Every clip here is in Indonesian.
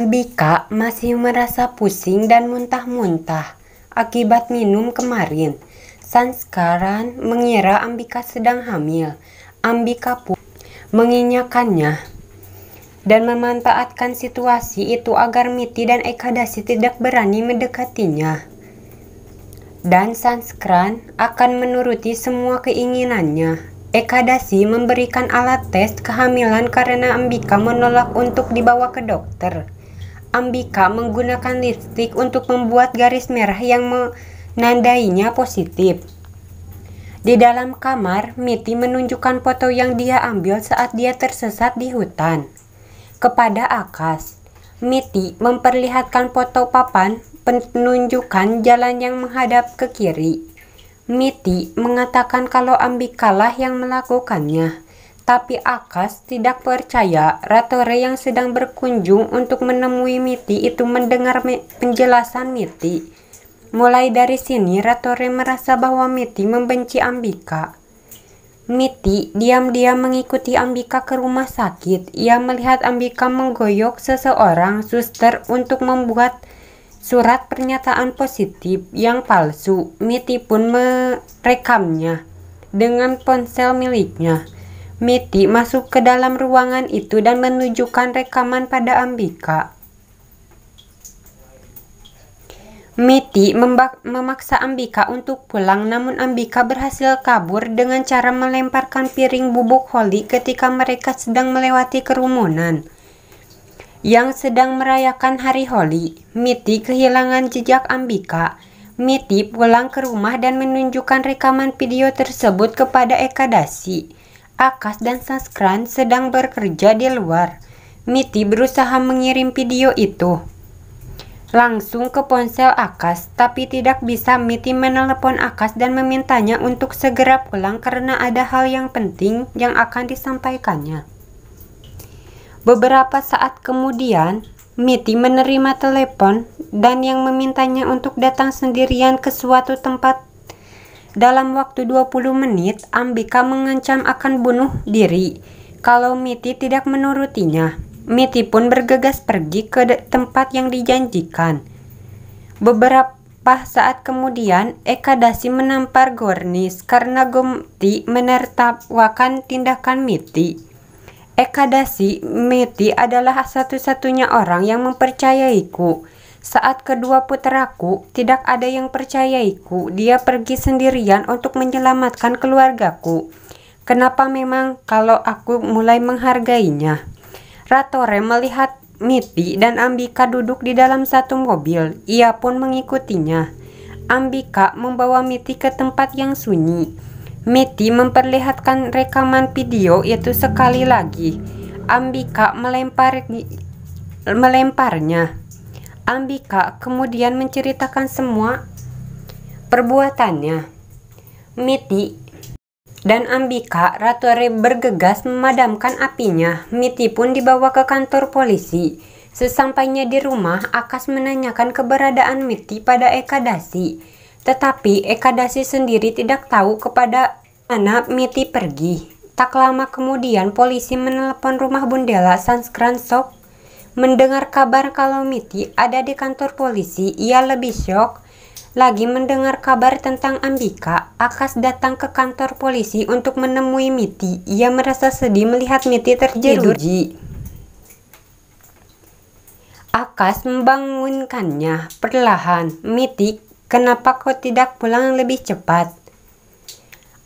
Ambika masih merasa pusing dan muntah-muntah akibat minum kemarin. Sanskaran mengira Ambika sedang hamil. Ambika pun menginyakannya dan memanfaatkan situasi itu agar Miti dan Ekadasi tidak berani mendekatinya. Dan Sanskran akan menuruti semua keinginannya. Ekadasi memberikan alat tes kehamilan karena Ambika menolak untuk dibawa ke dokter. Ambika menggunakan lipstik untuk membuat garis merah yang menandainya positif. Di dalam kamar, Miti menunjukkan foto yang dia ambil saat dia tersesat di hutan kepada Akash. Miti memperlihatkan foto papan penunjukan jalan yang menghadap ke kiri. Miti mengatakan kalau Ambika lah yang melakukannya. Tapi Akash tidak percaya. Ratore yang sedang berkunjung untuk menemui Miti itu mendengar penjelasan Miti. Mulai dari sini Ratore merasa bahwa Miti membenci Ambika. Miti diam-diam mengikuti Ambika ke rumah sakit. Ia melihat Ambika menggoyok seseorang suster untuk membuat surat pernyataan positif yang palsu. Miti pun merekamnya dengan ponsel miliknya. Miti masuk ke dalam ruangan itu dan menunjukkan rekaman pada Ambika. Miti memaksa Ambika untuk pulang, namun Ambika berhasil kabur dengan cara melemparkan piring bubuk holi ketika mereka sedang melewati kerumunan yang sedang merayakan hari Holi. Miti kehilangan jejak Ambika. Miti pulang ke rumah dan menunjukkan rekaman video tersebut kepada Ekadasi. Akash dan Sanskran sedang bekerja di luar. Miti berusaha mengirim video itu langsung ke ponsel Akash, tapi tidak bisa. Miti menelepon Akash dan memintanya untuk segera pulang karena ada hal yang penting yang akan disampaikannya. Beberapa saat kemudian, Miti menerima telepon dan yang memintanya untuk datang sendirian ke suatu tempat. Dalam waktu 20 menit, Ambika mengancam akan bunuh diri kalau Miti tidak menurutinya. Miti pun bergegas pergi ke tempat yang dijanjikan. Beberapa saat kemudian, Ekadasi menampar Gornis karena Gomti menertawakan tindakan Miti. Ekadasi, Miti adalah satu-satunya orang yang mempercayaiku. Saat kedua putraku tidak ada yang percayaiku, dia pergi sendirian untuk menyelamatkan keluargaku. Kenapa memang kalau aku mulai menghargainya? Ratore melihat Miti dan Ambika duduk di dalam satu mobil. Ia pun mengikutinya. Ambika membawa Miti ke tempat yang sunyi. Miti memperlihatkan rekaman video itu sekali lagi. Ambika melemparnya. Ambika kemudian menceritakan semua perbuatannya. Miti dan Ambika, Ratore bergegas memadamkan apinya. Miti pun dibawa ke kantor polisi. Sesampainya di rumah, Akash menanyakan keberadaan Miti pada Ekadasi. Tetapi Ekadasi sendiri tidak tahu kepada mana Miti pergi. Tak lama kemudian polisi menelepon rumah Bundela. Sanskran shock mendengar kabar kalau Miti ada di kantor polisi. Ia lebih shock lagi mendengar kabar tentang Ambika. Akash datang ke kantor polisi untuk menemui Miti. Ia merasa sedih melihat Miti terjeruji. Akash membangunkannya perlahan. Miti, kenapa kau tidak pulang lebih cepat?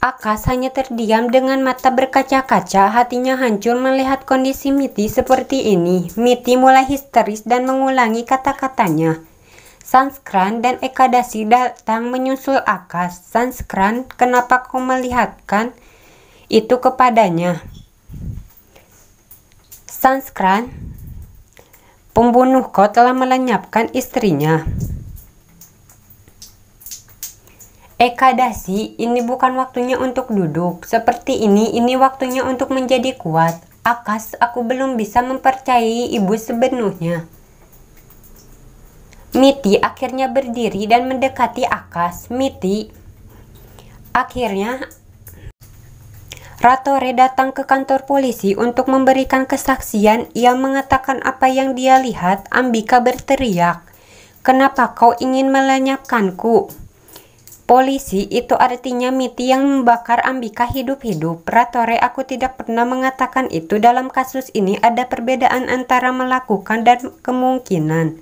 Akash hanya terdiam dengan mata berkaca-kaca. Hatinya hancur melihat kondisi Miti seperti ini. Miti mulai histeris dan mengulangi kata-katanya. Sanskran dan Ekadasi datang menyusul Akash. Sanskran, kenapa kau melihatkan itu kepadanya? Sanskran, pembunuh kau telah melenyapkan istrinya. Ekadasi, ini bukan waktunya untuk duduk seperti ini waktunya untuk menjadi kuat. Akash, aku belum bisa mempercayai ibu sepenuhnya. Miti akhirnya berdiri dan mendekati Akash. Miti, akhirnya Ratore datang ke kantor polisi untuk memberikan kesaksian. Ia mengatakan apa yang dia lihat. Ambika berteriak, "Kenapa kau ingin melenyapkanku?" Polisi, "Itu artinya Miti yang membakar Ambika hidup-hidup." Ratore, "Aku tidak pernah mengatakan itu. Dalam kasus ini ada perbedaan antara melakukan dan kemungkinan.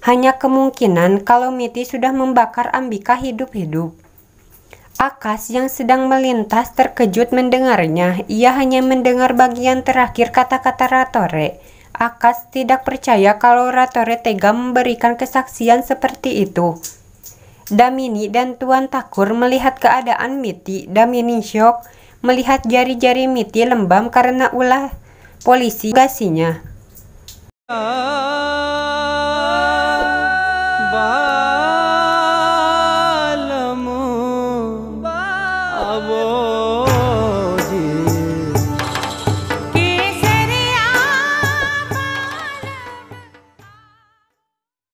Hanya kemungkinan kalau Miti sudah membakar Ambika hidup-hidup." Akas yang sedang melintas terkejut mendengarnya. Ia hanya mendengar bagian terakhir kata-kata Ratore. Akas tidak percaya kalau Ratore tega memberikan kesaksian seperti itu. Damini dan Tuan Takur melihat keadaan Miti. Damini syok melihat jari-jari Miti lembam karena ulah polisi gasinya. Balamu abo